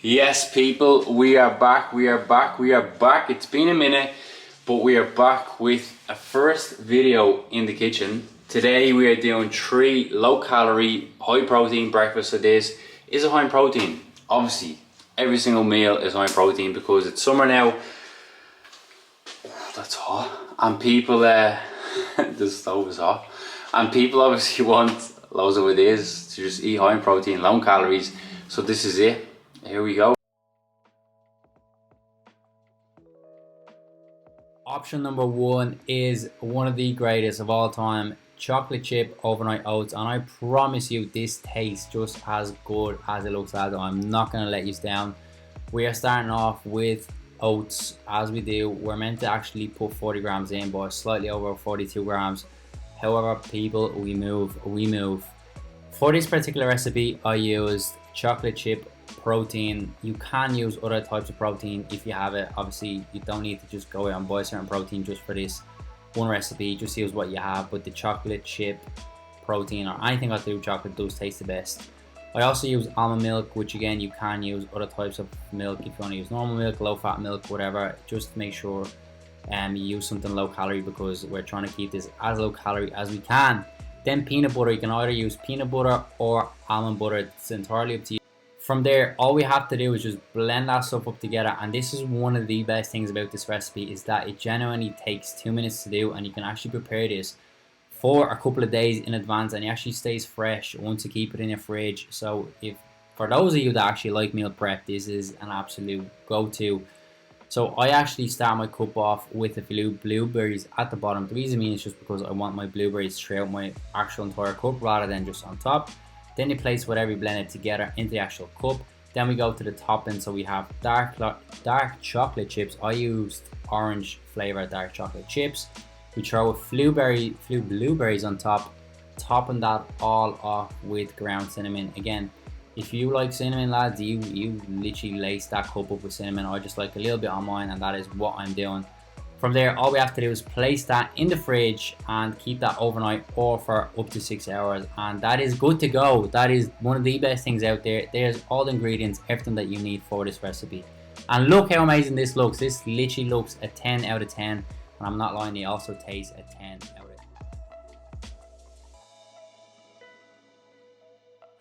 Yes, people, we are back. It's been a minute, but we are back with a first video in the kitchen. Today we are doing 3 low calorie, high protein breakfasts. So this is a high in protein. Obviously, every single meal is high in protein because it's summer now. That's hot. And people, the stove is hot. And people obviously want loads of ideas to just eat high in protein, low in calories. So this is it. Here we go. Option number 1 is one of the greatest of all time, chocolate chip overnight oats, and I promise you this tastes just as good as it looks, lads. I'm not going to let you down. We are starting off with oats. As we do, we're meant to actually put 40 grams in, but slightly over 42 grams. However, people, we move. For this particular recipe, I used chocolate chip protein. You can use other types of protein if you have it. Obviously, you don't need to just go out and buy certain protein just for this one recipe. Just use what you have, but the chocolate chip protein or anything got to do with chocolate does taste the best. I also use almond milk, which again, you can use other types of milk if you want to use normal milk, low fat milk, whatever. Just make sure you use something low calorie because we're trying to keep this as low calorie as we can. Then peanut butter, you can either use peanut butter or almond butter. It's entirely up to you. From there, all we have to do is just blend that stuff up together, and this is one of the best things about this recipe is that it genuinely takes 2 minutes to do, and you can actually prepare this for a couple of days in advance, and it actually stays fresh once you keep it in your fridge. So if for those of you that actually like meal prep, this is an absolute go-to. So I actually start my cup off with a few blueberries at the bottom. The reason being is just because I want my blueberries throughout my actual entire cup rather than just on top. Then you place whatever you blended together into the actual cup. Then we go to the topping. So we have dark chocolate chips. I used orange flavor dark chocolate chips. We throw a few blueberries on top, topping that all off with ground cinnamon. Again, if you like cinnamon, lads, you literally lace that cup up with cinnamon. I just like a little bit on mine, and that is what I'm doing. From there, all we have to do is place that in the fridge and keep that overnight or for up to 6 hours, and that is good to go. That is one of the best things out there. There's all the ingredients, everything that you need for this recipe. And look how amazing this looks. This literally looks a 10 out of 10, and I'm not lying, it also tastes a 10 out of 10.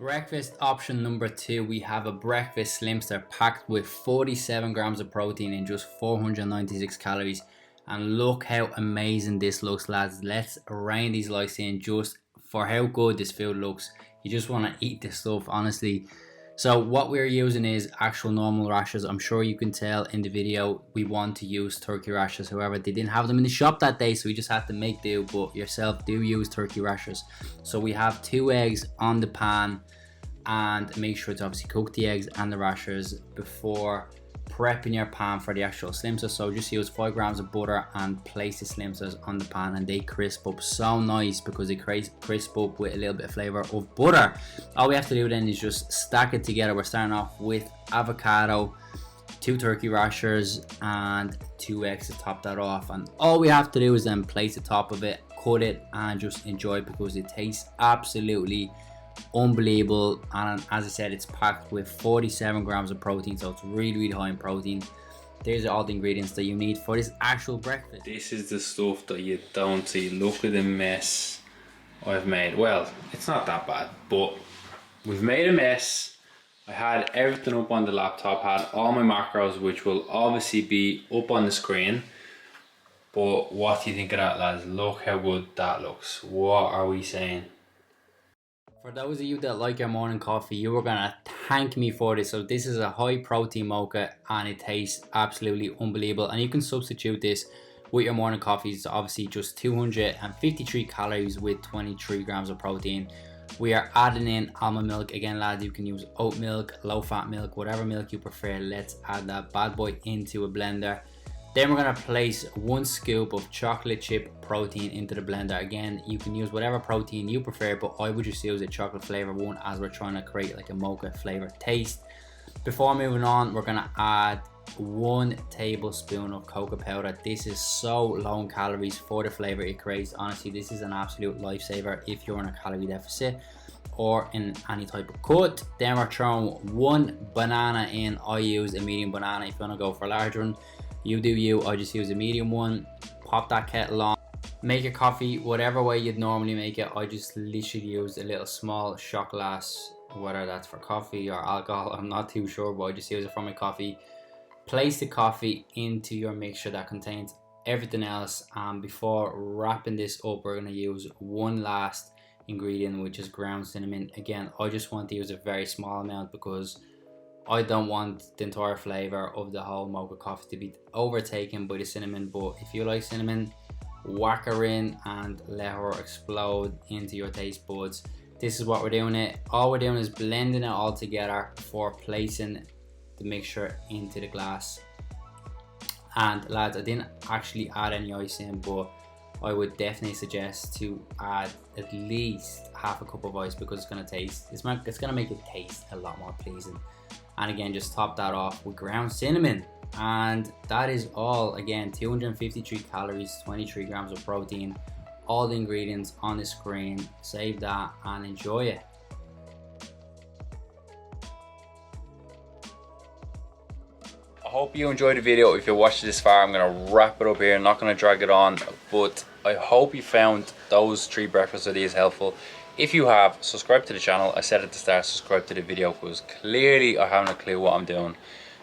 Breakfast option number 2, we have a breakfast Slimster packed with 47 grams of protein and just 496 calories. And look how amazing this looks, lads. Let's rain these likes in just for how good this food looks. You just want to eat this stuff, honestly. So what we're using is actual normal rashers. I'm sure you can tell in the video we want to use turkey rashers. However, they didn't have them in the shop that day, so we just had to make do. But yourself, do use turkey rashers. So we have 2 eggs on the pan, and make sure to obviously cook the eggs and the rashers before prepping your pan for the actual Slimster. So just use 5 grams of butter and place the Slimsters on the pan, and they crisp up so nice because they crisp up with a little bit of flavor of butter. All we have to do then is just stack it together. We're starting off with avocado, 2 turkey rashers, and 2 eggs to top that off. And all we have to do is then place the top of it, cut it, and just enjoy it because it tastes absolutely unbelievable. And as I said, it's packed with 47 grams of protein, so it's really high in protein. There's all the ingredients that you need for this actual breakfast. This is the stuff that you don't see. Look at the mess I've made. Well, it's not that bad, but we've made a mess. I had everything up on the laptop, had all my macros, which will obviously be up on the screen. But what do you think of that, lads? Look how good that looks. What are we saying? For those of you that like your morning coffee, you are gonna thank me for this. So this is a high protein mocha, and it tastes absolutely unbelievable. And you can substitute this with your morning coffee. It's obviously just 253 calories with 23 grams of protein. We are adding in almond milk. Again, lads, you can use oat milk, low fat milk, whatever milk you prefer. Let's add that bad boy into a blender. Then we're going to place 1 scoop of chocolate chip protein into the blender. Again, you can use whatever protein you prefer, but I would just use a chocolate flavor one as we're trying to create like a mocha flavor taste. Before moving on, we're going to add 1 tablespoon of cocoa powder. This is so low in calories for the flavor it creates. Honestly, this is an absolute lifesaver if you're on a calorie deficit or in any type of cut. Then we're throwing 1 banana in. I use a medium banana. If you want to go for a large one, you do you. I just use a medium one. Pop that kettle on. Make your coffee whatever way you'd normally make it. I just literally use a little small shot glass, whether that's for coffee or alcohol, I'm not too sure, but I just use it for my coffee. Place the coffee into your mixture that contains everything else, and before wrapping this up, we're going to use one last ingredient, which is ground cinnamon. Again, I just want to use a very small amount because I don't want the entire flavor of the whole mocha coffee to be overtaken by the cinnamon. But if you like cinnamon, whack her in and let her explode into your taste buds. This is what we're doing it. All we're doing is blending it all together before placing the mixture into the glass. And lads, I didn't actually add any ice in, but I would definitely suggest to add at least half a cup of ice because it's gonna make it taste a lot more pleasing. And again, just top that off with ground cinnamon. And that is all. Again, 253 calories, 23 grams of protein, all the ingredients on the screen. Save that and enjoy it. I hope you enjoyed the video. If you watched this far, I'm going to wrap it up here. I'm not going to drag it on, but I hope you found those 3 breakfast ideas helpful. If you have, subscribe to the channel. I said at the start, subscribe to the video because clearly I haven't a clue what I'm doing.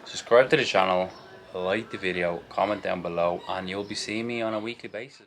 Subscribe to the channel, like the video, comment down below, and you'll be seeing me on a weekly basis.